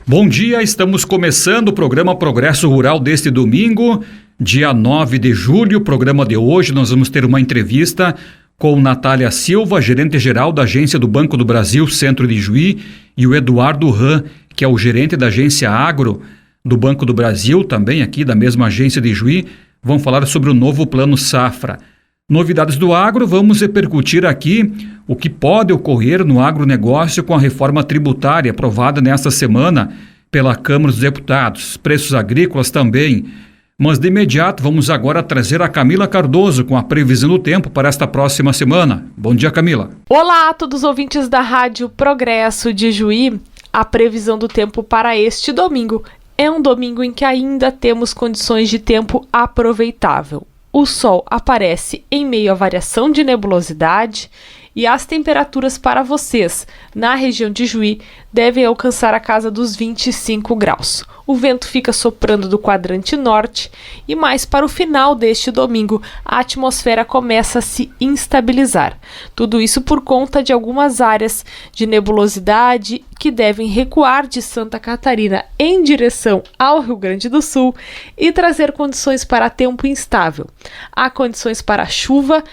Bom dia, estamos começando o programa Progresso Rural deste domingo, dia 9 de julho. O programa de hoje nós vamos ter uma entrevista com Natália Silva, gerente-geral da Agência do Banco do Brasil, Centro de Juí, e o Eduardo Ran, que é o gerente da Agência Agro do Banco do Brasil, também aqui da mesma agência de Juí. Vão falar sobre o novo Plano Safra. Novidades do agro, vamos repercutir aqui o que pode ocorrer no agronegócio com a reforma tributária aprovada nesta semana pela Câmara dos Deputados, preços agrícolas também. Mas de imediato vamos agora trazer a Camila Cardoso com a previsão do tempo para esta próxima semana. Bom dia, Camila. Olá a todos os ouvintes da Rádio Progresso de Juí. A previsão do tempo para este domingo é um domingo em que ainda temos condições de tempo aproveitável. O sol aparece em meio à variação de nebulosidade e as temperaturas para vocês na região de Juí devem alcançar a casa dos 25 graus. O vento fica soprando do quadrante norte e mais para o final deste domingo a atmosfera começa a se instabilizar. Tudo isso por conta de algumas áreas de nebulosidade que devem recuar de Santa Catarina em direção ao Rio Grande do Sul e trazer condições para tempo instável. Há condições para chuva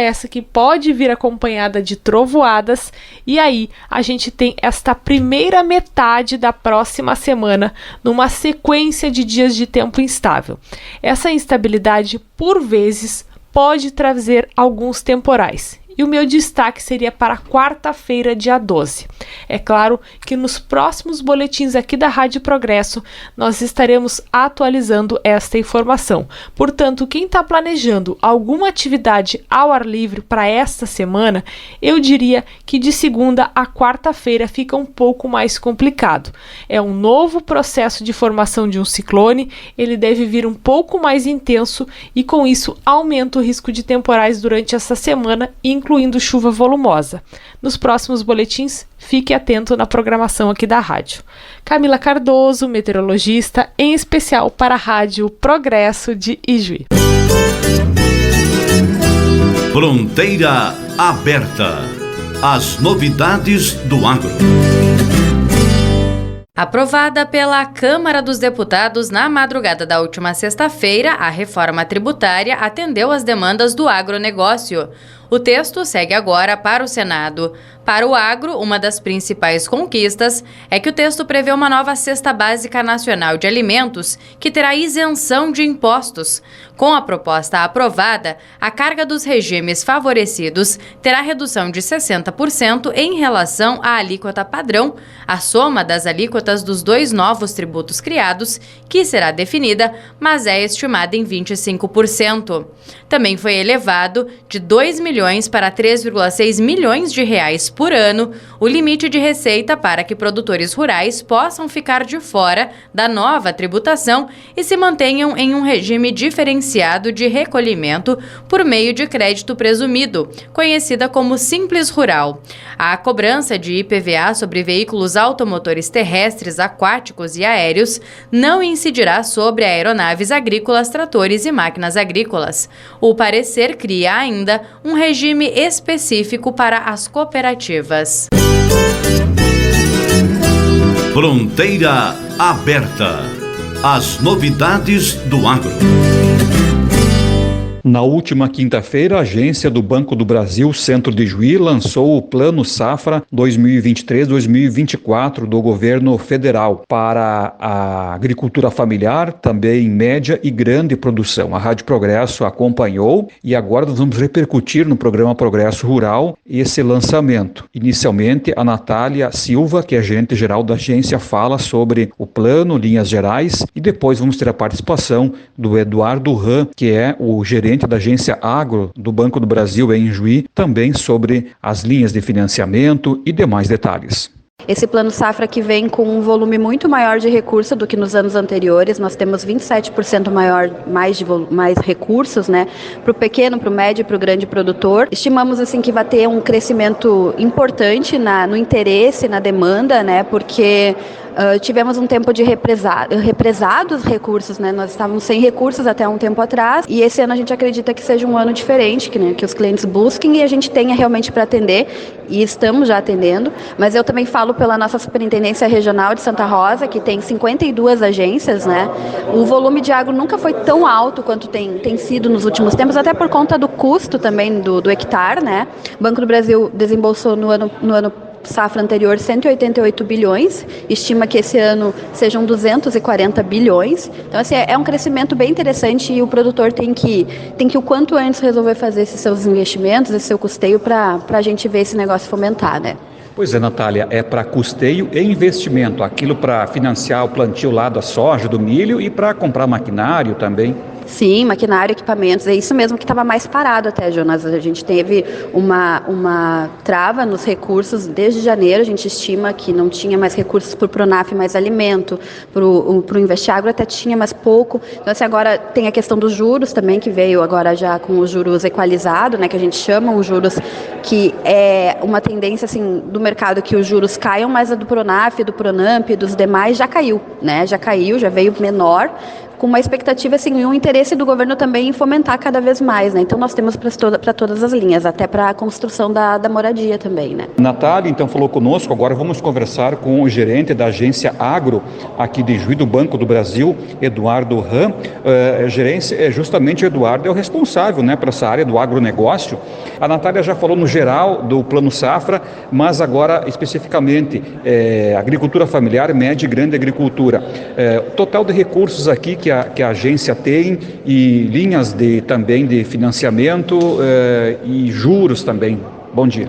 essa que pode vir acompanhada de trovoadas, e aí a gente tem esta primeira metade da próxima semana numa sequência de dias de tempo instável. Essa instabilidade, por vezes, pode trazer alguns temporais. E o meu destaque seria para quarta-feira, dia 12. É claro que nos próximos boletins aqui da Rádio Progresso nós estaremos atualizando esta informação. Portanto, quem está planejando alguma atividade ao ar livre para esta semana, eu diria que de segunda a quarta-feira fica um pouco mais complicado. É um novo processo de formação de um ciclone, ele deve vir um pouco mais intenso e com isso aumenta o risco de temporais durante essa semana, incluindo chuva volumosa. Nos próximos boletins, fique atento na programação aqui da rádio. Camila Cardoso, meteorologista, em especial para a Rádio Progresso de Ijuí. Fronteira aberta. As novidades do agro. Aprovada pela Câmara dos Deputados na madrugada da última sexta-feira, a reforma tributária atendeu às demandas do agronegócio. O texto segue agora para o Senado. Para o agro, uma das principais conquistas é que o texto prevê uma nova cesta básica nacional de alimentos que terá isenção de impostos. Com a proposta aprovada, a carga dos regimes favorecidos terá redução de 60% em relação à alíquota padrão, a soma das alíquotas dos dois novos tributos criados, que será definida, mas é estimada em 25%. Também foi elevado de 2 milhões para 3,6 milhões de reais por ano o limite de receita para que produtores rurais possam ficar de fora da nova tributação e se mantenham em um regime diferenciado de recolhimento por meio de crédito presumido, conhecida como Simples Rural. A cobrança de IPVA sobre veículos automotores terrestres, aquáticos e aéreos não incidirá sobre aeronaves agrícolas, tratores e máquinas agrícolas. O parecer cria ainda um regime específico para as cooperativas. Fronteira aberta. As novidades do agro. Na última quinta-feira, a Agência do Banco do Brasil, Centro de Juí, lançou o Plano Safra 2023-2024 do governo federal para a agricultura familiar, também média e grande produção. A Rádio Progresso acompanhou e agora nós vamos repercutir no programa Progresso Rural esse lançamento. Inicialmente, a Natália Silva, que é gerente-geral da agência, fala sobre o plano, linhas gerais, e depois vamos ter a participação do Eduardo Ran, que é o gerente da Agência Agro do Banco do Brasil em Juí, também sobre as linhas de financiamento e demais detalhes. Esse plano safra que vem com um volume muito maior de recurso do que nos anos anteriores. Nós temos 27% mais recursos, né, para o pequeno, para o médio e para o grande produtor. Estimamos assim que vai ter um crescimento importante no interesse, na demanda, né, porque Tivemos um tempo de represados recursos, né? Nós estávamos sem recursos até um tempo atrás, e esse ano a gente acredita que seja um ano diferente, que os clientes busquem e a gente tenha realmente para atender, e estamos já atendendo. Mas eu também falo pela nossa Superintendência Regional de Santa Rosa, que tem 52 agências, né? O volume de agro nunca foi tão alto quanto tem sido nos últimos tempos, até por conta do custo também do hectare, né? O Banco do Brasil desembolsou no ano safra anterior 188 bilhões, estima que esse ano sejam 240 bilhões. Então, assim, é um crescimento bem interessante e o produtor tem que o quanto antes resolver fazer esses seus investimentos, esse seu custeio, para a gente ver esse negócio fomentar, né? Pois é, Natália, é para custeio e investimento, aquilo para financiar o plantio lá da soja, do milho e para comprar maquinário também. Sim, maquinário, equipamentos, é isso mesmo que estava mais parado até, Jonas. A gente teve uma trava nos recursos desde janeiro, a gente estima que não tinha mais recursos para o Pronaf, mais alimento, para o Investiagro até tinha, mas pouco. Então, assim, agora tem a questão dos juros também, que veio agora já com os juros equalizados, né, que a gente chama os juros, que é uma tendência, assim, do mercado que os juros caiam, mas a do Pronaf, do Pronamp, dos demais já caiu, né, já veio menor, com uma expectativa, assim, e um interesse do governo também em fomentar cada vez mais, né? Então nós temos para todas as linhas, até para a construção da moradia também, né? Natália, então, falou conosco. Agora vamos conversar com o gerente da agência Agro aqui de Juí do Banco do Brasil, Eduardo Ram. Justamente o Eduardo é o responsável, né, para essa área do agronegócio. A Natália já falou no geral do Plano Safra, mas agora especificamente agricultura familiar, média e grande agricultura. Total de recursos aqui que a agência tem e linhas também de financiamento e juros também. Bom dia.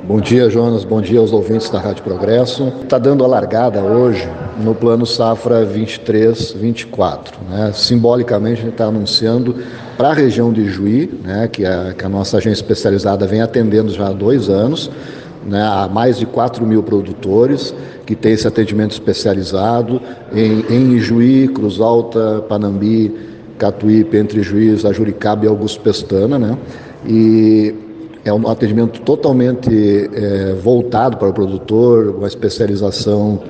Bom dia, Jonas. Bom dia aos ouvintes da Rádio Progresso. Está dando a largada hoje no Plano Safra 23-24. Né? Simbolicamente, a gente está anunciando para a região de Juí, né, que a nossa agência especializada vem atendendo já há 2 anos, né, há mais de 4 mil produtores que tem esse atendimento especializado em Ijuí, Cruz Alta, Panambi, Catuípe, Entre Juiz, Ajuricaba e Augusto Pestana, né? E é um atendimento totalmente voltado para o produtor, uma especialização.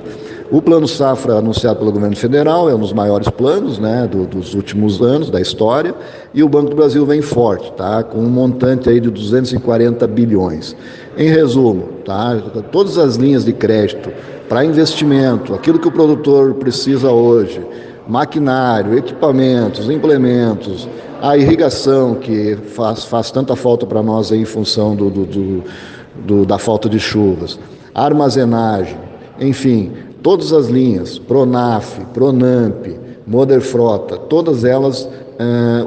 O Plano Safra anunciado pelo governo federal é um dos maiores planos, né, dos últimos anos, da história, e o Banco do Brasil vem forte, tá, com um montante aí de 240 bilhões. Em resumo, tá, todas as linhas de crédito para investimento, aquilo que o produtor precisa hoje, maquinário, equipamentos, implementos, a irrigação que faz tanta falta para nós aí em função da falta de chuvas, a armazenagem, enfim, todas as linhas, Pronaf, Pronamp, Moderfrota, todas elas,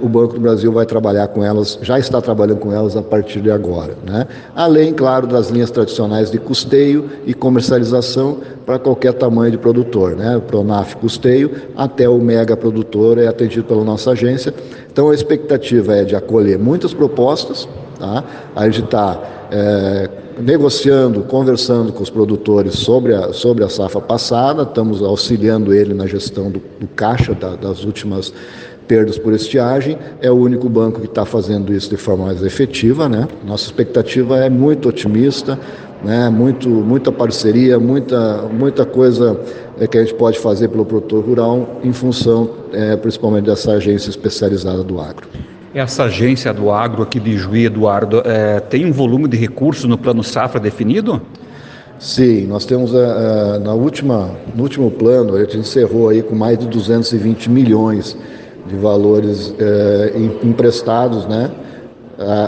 o Banco do Brasil vai trabalhar com elas, já está trabalhando com elas a partir de agora, né? Além, claro, das linhas tradicionais de custeio e comercialização para qualquer tamanho de produtor, né? Pronaf custeio até o mega produtor é atendido pela nossa agência. Então a expectativa é de acolher muitas propostas, tá? A gente está negociando, conversando com os produtores sobre a safra passada, estamos auxiliando ele na gestão do caixa das últimas perdas por estiagem. É o único banco que está fazendo isso de forma mais efetiva, né? Nossa expectativa é muito otimista, né? Muita parceria, muita coisa que a gente pode fazer pelo produtor rural em função principalmente dessa agência especializada do agro. Essa agência do agro aqui de Juí, Eduardo, tem um volume de recursos no Plano Safra definido? Sim, nós temos no último plano, a gente encerrou aí com mais de 220 milhões de valores emprestados, né?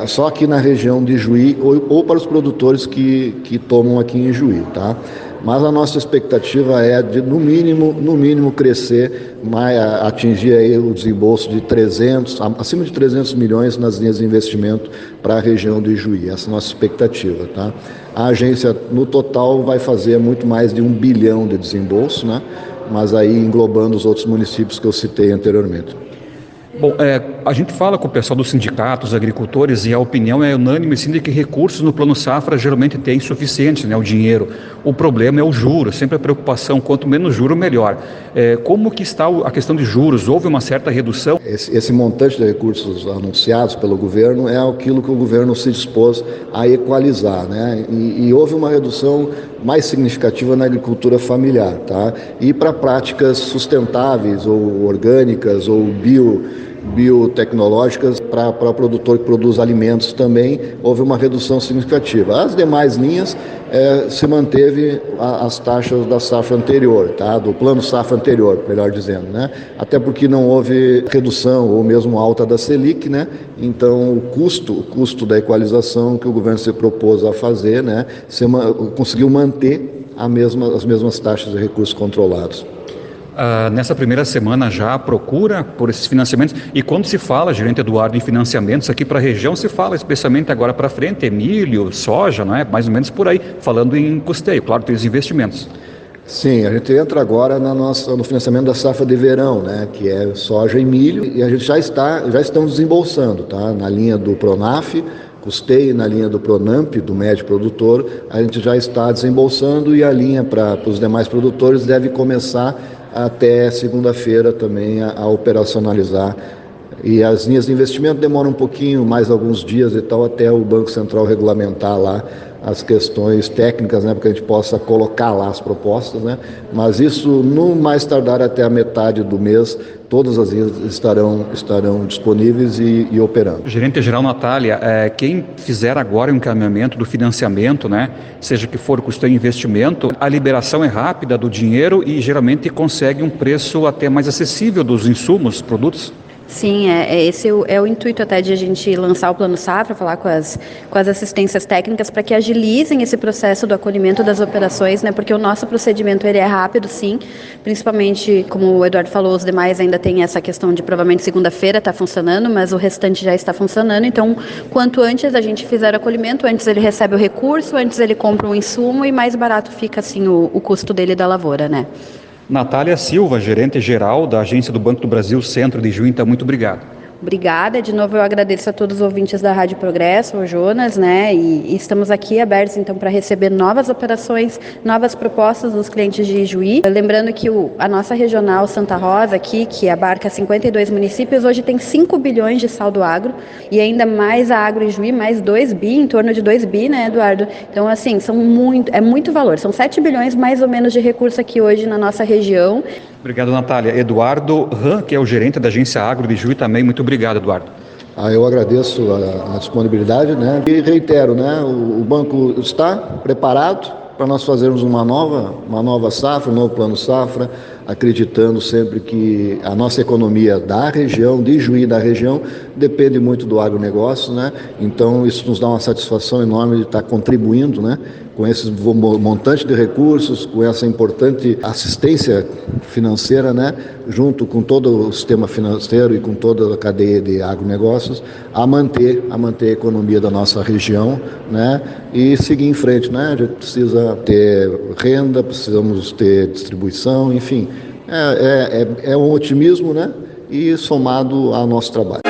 Só aqui na região de Juí ou para os produtores que tomam aqui em Juí, tá? Mas a nossa expectativa é de, no mínimo crescer, atingir aí o desembolso de acima de 300 milhões nas linhas de investimento para a região do Ijuí. Essa é a nossa expectativa, tá? A agência, no total, vai fazer muito mais de 1 bilhão de desembolso, né? Mas aí englobando os outros municípios que eu citei anteriormente. Bom, A gente fala com o pessoal dos sindicatos, agricultores, e a opinião é unânime, sim, de que recursos no Plano Safra geralmente tem insuficientes, né, o dinheiro. O problema é o juro, sempre a preocupação, quanto menos juro, melhor. Como que está a questão de juros? Houve uma certa redução? Esse montante de recursos anunciados pelo governo é aquilo que o governo se dispôs a equalizar, né? E houve uma redução mais significativa na agricultura familiar, tá? E para práticas sustentáveis ou orgânicas ou biotecnológicas, para o produtor que produz alimentos também houve uma redução significativa. As demais linhas se manteve as taxas da safra anterior, tá? Do plano safra anterior, melhor dizendo, né? Até porque não houve redução ou mesmo alta da Selic, né? Então o custo da equalização que o governo se propôs a fazer, né? Conseguiu manter as mesmas taxas de recursos controlados. Nessa primeira semana já a procura por esses financiamentos, e quando se fala, gerente Eduardo, em financiamentos aqui para a região, se fala especialmente agora para frente, milho, soja, não é? Mais ou menos por aí, falando em custeio, claro, tem os investimentos. Sim, a gente entra agora no financiamento da safra de verão, né, que é soja e milho, e a gente já estamos desembolsando, tá? Na linha do Pronaf, custeio, na linha do Pronamp, do médio produtor, a gente já está desembolsando, e a linha para os demais produtores deve começar até segunda-feira também a operacionalizar. E as linhas de investimento demoram um pouquinho, mais alguns dias e tal, até o Banco Central regulamentar lá as questões técnicas, né, para que a gente possa colocar lá as propostas, né? Mas isso, no mais tardar até a metade do mês, todas as linhas estarão disponíveis e operando. Gerente-geral Natália, quem fizer agora o encaminhamento do financiamento, né, seja que for custeio e investimento, a liberação é rápida do dinheiro e geralmente consegue um preço até mais acessível dos insumos, produtos? Sim, esse é o intuito até de a gente lançar o Plano Safra, falar com as assistências técnicas para que agilizem esse processo do acolhimento das operações, né? Porque o nosso procedimento ele é rápido, sim, principalmente, como o Eduardo falou, os demais ainda tem essa questão de provavelmente segunda-feira está funcionando, mas o restante já está funcionando, então quanto antes a gente fizer o acolhimento, antes ele recebe o recurso, antes ele compra um insumo e mais barato fica assim o custo dele da lavoura, né? Natália Silva, gerente-geral da Agência do Banco do Brasil, Centro de Juí, muito obrigado. Obrigada, de novo eu agradeço a todos os ouvintes da Rádio Progresso, o Jonas, né, e estamos aqui abertos então para receber novas operações, novas propostas dos clientes de Ijuí. Lembrando que a nossa regional Santa Rosa aqui, que abarca 52 municípios, hoje tem 5 bilhões de saldo agro e ainda mais a Agro Ijuí, mais 2 bi, em torno de 2 bi, né, Eduardo? Então, assim, é muito valor, são 7 bilhões mais ou menos de recurso aqui hoje na nossa região. Obrigado, Natália. Eduardo Ram, que é o gerente da Agência Agro de Juí, também muito obrigado, Eduardo. Eu agradeço a disponibilidade, né? E reitero, né? O banco está preparado para nós fazermos uma nova safra, um novo plano safra, acreditando sempre que a nossa economia da região, de Juí da região, depende muito do agronegócio, né? Então isso nos dá uma satisfação enorme de estar contribuindo, né, com esse montante de recursos, com essa importante assistência financeira, né, junto com todo o sistema financeiro e com toda a cadeia de agronegócios, a manter a economia da nossa região, né, e seguir em frente, né? A gente precisa ter renda, precisamos ter distribuição, enfim, é um otimismo, né, e somado ao nosso trabalho.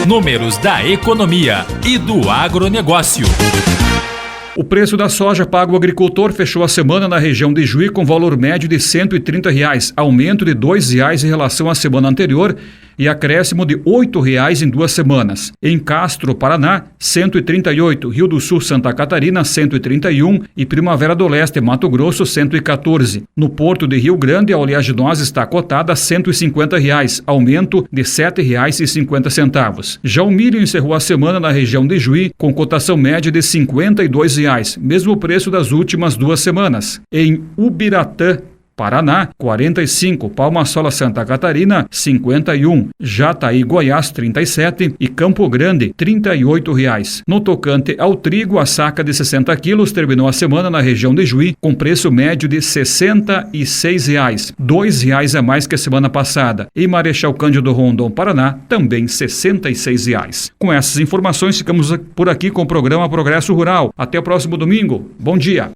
Números da economia e do agronegócio. O preço da soja pago ao agricultor fechou a semana na região de Juí com valor médio de R$ 130, aumento de R$ 2 em relação à semana anterior e acréscimo de R$ 8 em 2 semanas. Em Castro, Paraná, 138, Rio do Sul, Santa Catarina, 131 e Primavera do Leste, Mato Grosso, 114. No Porto de Rio Grande, a oleaginosa está cotada a R$ 150, aumento de R$ 7,50. Já o milho encerrou a semana na região de Juí com cotação média de R$ 52, mesmo preço das últimas 2 semanas. Em Ubiratã, Paraná, 45, Palma-Sola, Santa Catarina, 51, Jataí, Goiás, 37 e Campo Grande, R$ 38. No tocante ao trigo, a saca de 60 quilos terminou a semana na região de Juí com preço médio de R$ 66, R$ 2 a mais que a semana passada. Em Marechal Cândido Rondon, Paraná, também R$ 66. Com essas informações, ficamos por aqui com o programa Progresso Rural. Até o próximo domingo. Bom dia.